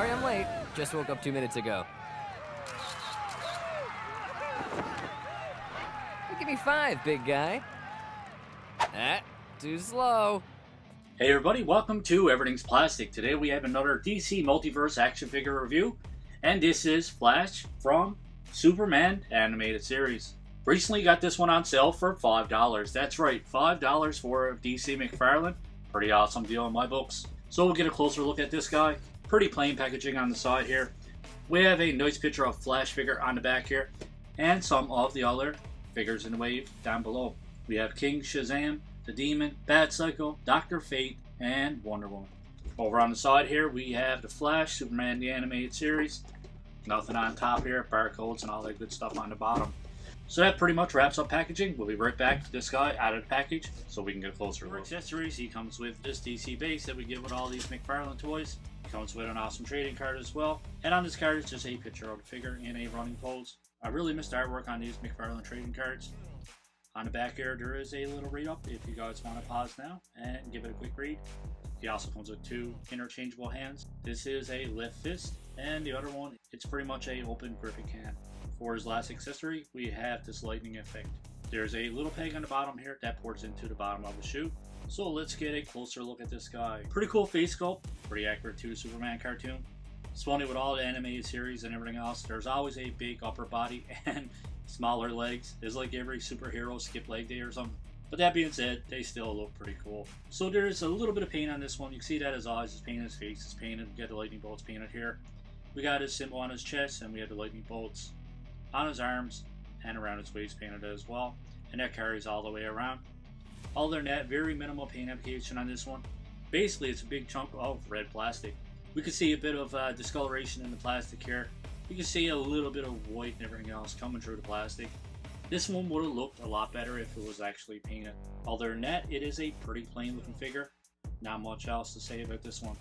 Sorry I'm late. Just woke up 2 minutes ago. Give me 5, big guy. Too slow. Hey everybody, welcome to Everything's Plastic. Today we have another DC Multiverse action figure review, and this is Flash from Superman animated series. Recently got this one on sale for $5. That's right, $5 for DC McFarlane. Pretty awesome deal in my books. So we'll get a closer look at this guy. Pretty plain packaging on the side here. We have a nice picture of Flash figure on the back here, and some of the other figures in the wave down below. We have King Shazam, the Demon, Bat Psycho, Dr. Fate, and Wonder Woman. Over on the side here, we have the Flash, Superman the animated series. Nothing on top here, barcodes and all that good stuff on the bottom. So that pretty much wraps up packaging. We'll be right back to this guy out of the package so we can get a closer look. For accessories, he comes with this DC base that we get with all these McFarlane toys. He comes with an awesome trading card as well. And on this card is just a picture of the figure in a running pose. I really missed artwork on these McFarlane trading cards. On the back here, there is a little read up if you guys want to pause now and give it a quick read. He also comes with 2 interchangeable hands. This is a left fist, and the other one, it's pretty much a open gripping hand. For his last accessory, we have this lightning effect. There's a little peg on the bottom here that ports into the bottom of the shoe. So let's get a closer look at this guy. Pretty cool face sculpt, pretty accurate to the Superman cartoon. It's funny with all the animated series and everything else, there's always a big upper body and smaller legs. It's like every superhero skip leg day or something. But that being said, they still look pretty cool. So there's a little bit of paint on this one. You can see that his eyes is painted, his face is painted. We got the lightning bolts painted here. We got his symbol on his chest, and we have the lightning bolts on his arms and around his waist painted as well. And that carries all the way around. Other than that, very minimal paint application on this one. Basically, it's a big chunk of red plastic. We can see a bit of discoloration in the plastic here. You can see a little bit of white and everything else coming through the plastic. This one would have looked a lot better if it was actually painted. Other than that, it is a pretty plain looking figure. Not much else to say about this one.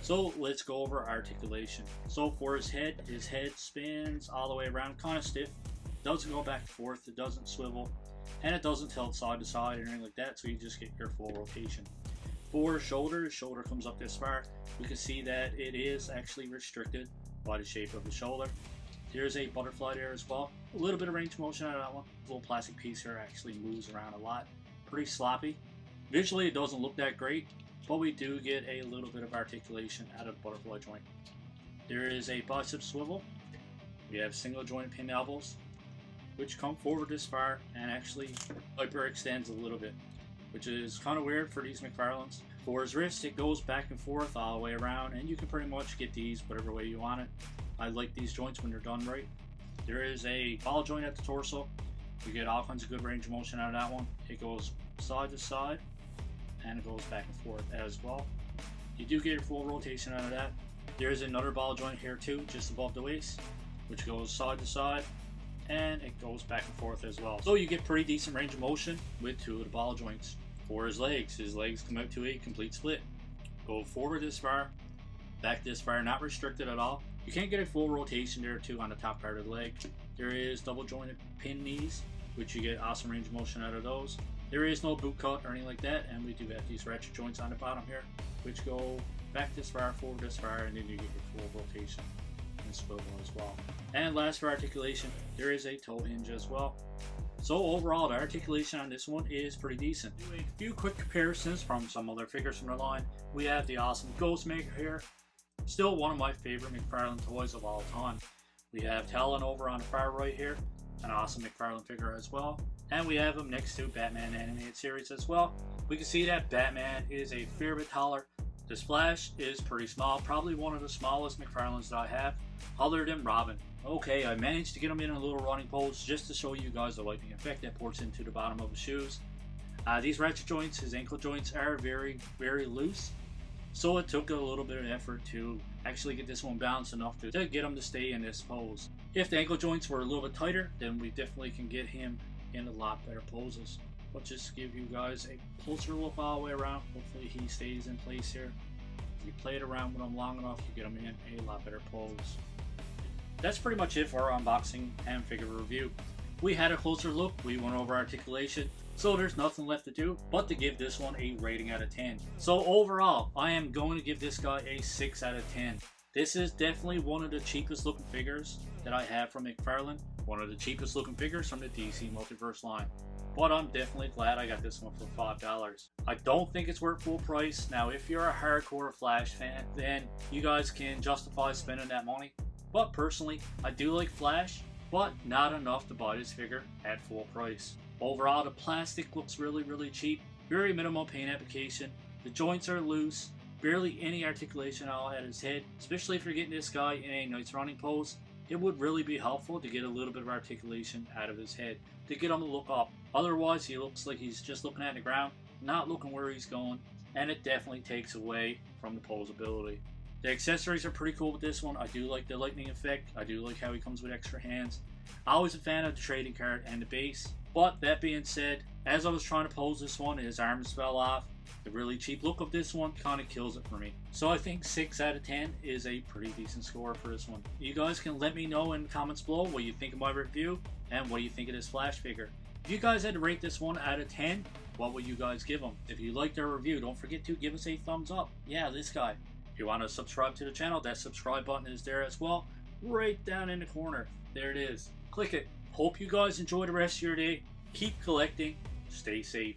So let's go over articulation. So for his head spins all the way around, kind of stiff. Doesn't go back and forth, it doesn't swivel, and it doesn't tilt side to side or anything like that, so you just get your full rotation. For his shoulder comes up this far. You can see that it is actually restricted by the shape of the shoulder. There's a butterfly there as well. A little bit of range of motion out of that one. The little plastic piece here actually moves around a lot. Pretty sloppy. Visually it doesn't look that great, but we do get a little bit of articulation out of the butterfly joint. There is a bicep swivel. We have single joint pin elbows, which come forward this far and actually hyperextends a little bit, which is kind of weird for these McFarlanes. For his wrist, it goes back and forth all the way around, and you can pretty much get these whatever way you want it. I like these joints when they're done right. There is a ball joint at the torso. You get all kinds of good range of motion out of that one. It goes side to side, and it goes back and forth as well. You do get a full rotation out of that. There's another ball joint here too, just above the waist, which goes side to side, and it goes back and forth as well. So you get pretty decent range of motion with 2 of the ball joints. For his legs come out to a complete split. Go forward this far, back this far, not restricted at all. You can't get a full rotation there too on the top part of the leg. There is double jointed pin knees, which you get awesome range of motion out of those. There is no boot cut or anything like that, and we do have these ratchet joints on the bottom here, which go back this far, forward this far, and then you get your full rotation and swivel as well. And last for articulation, there is a toe hinge as well. So overall, the articulation on this one is pretty decent. Doing a few quick comparisons from some other figures from the line. We have the awesome Ghostmaker here. Still one of my favorite McFarlane toys of all time. We have Talon over on the far right here. An awesome McFarlane figure as well. And we have him next to Batman animated series as well. We can see that Batman is a fair bit taller. This Flash is pretty small. Probably one of the smallest McFarlanes that I have, other than Robin. Okay, I managed to get him in a little running pose just to show you guys the lightning effect that ports into the bottom of the shoes. These ratchet joints, his ankle joints, are very, very loose. So it took a little bit of effort to actually get this one balanced enough to get him to stay in this pose. If the ankle joints were a little bit tighter, then we definitely can get him in a lot better poses. But just to give you guys a closer look all the way around, hopefully he stays in place here. If you play it around with him long enough, you get him in a lot better pose. That's pretty much it for our unboxing and figure review. We had a closer look, we went over articulation, so there's nothing left to do but to give this one a rating out of 10. So overall, I am going to give this guy a 6 out of 10. This is definitely one of the cheapest looking figures that I have from McFarlane. One of the cheapest looking figures from the DC Multiverse line. But I'm definitely glad I got this one for $5. I don't think it's worth full price. Now, if you're a hardcore Flash fan, then you guys can justify spending that money. But personally, I do like Flash, but not enough to buy this figure at full price. Overall, the plastic looks really cheap. Very minimal paint application. The joints are loose. Barely any articulation at his head, especially if you're getting this guy in a nice running pose. It would really be helpful to get a little bit of articulation out of his head to get him to look up. Otherwise, he looks like he's just looking at the ground, not looking where he's going, and it definitely takes away from the posability. The accessories are pretty cool with this one. I do like the lightning effect. I do like how he comes with extra hands. I'm always a fan of the trading card and the base. But that being said, as I was trying to pose this one, his arms fell off. The really cheap look of this one kind of kills it for me. So I think 6 out of 10 is a pretty decent score for this one. You guys can let me know in the comments below what you think of my review and what you think of this Flash figure. If you guys had to rate this one out of 10, what would you guys give them? If you liked our review, don't forget to give us a thumbs up. Yeah, this guy. If you want to subscribe to the channel, that subscribe button is there as well. Right down in the corner. There it is. Click it. Hope you guys enjoy the rest of your day. Keep collecting. Stay safe.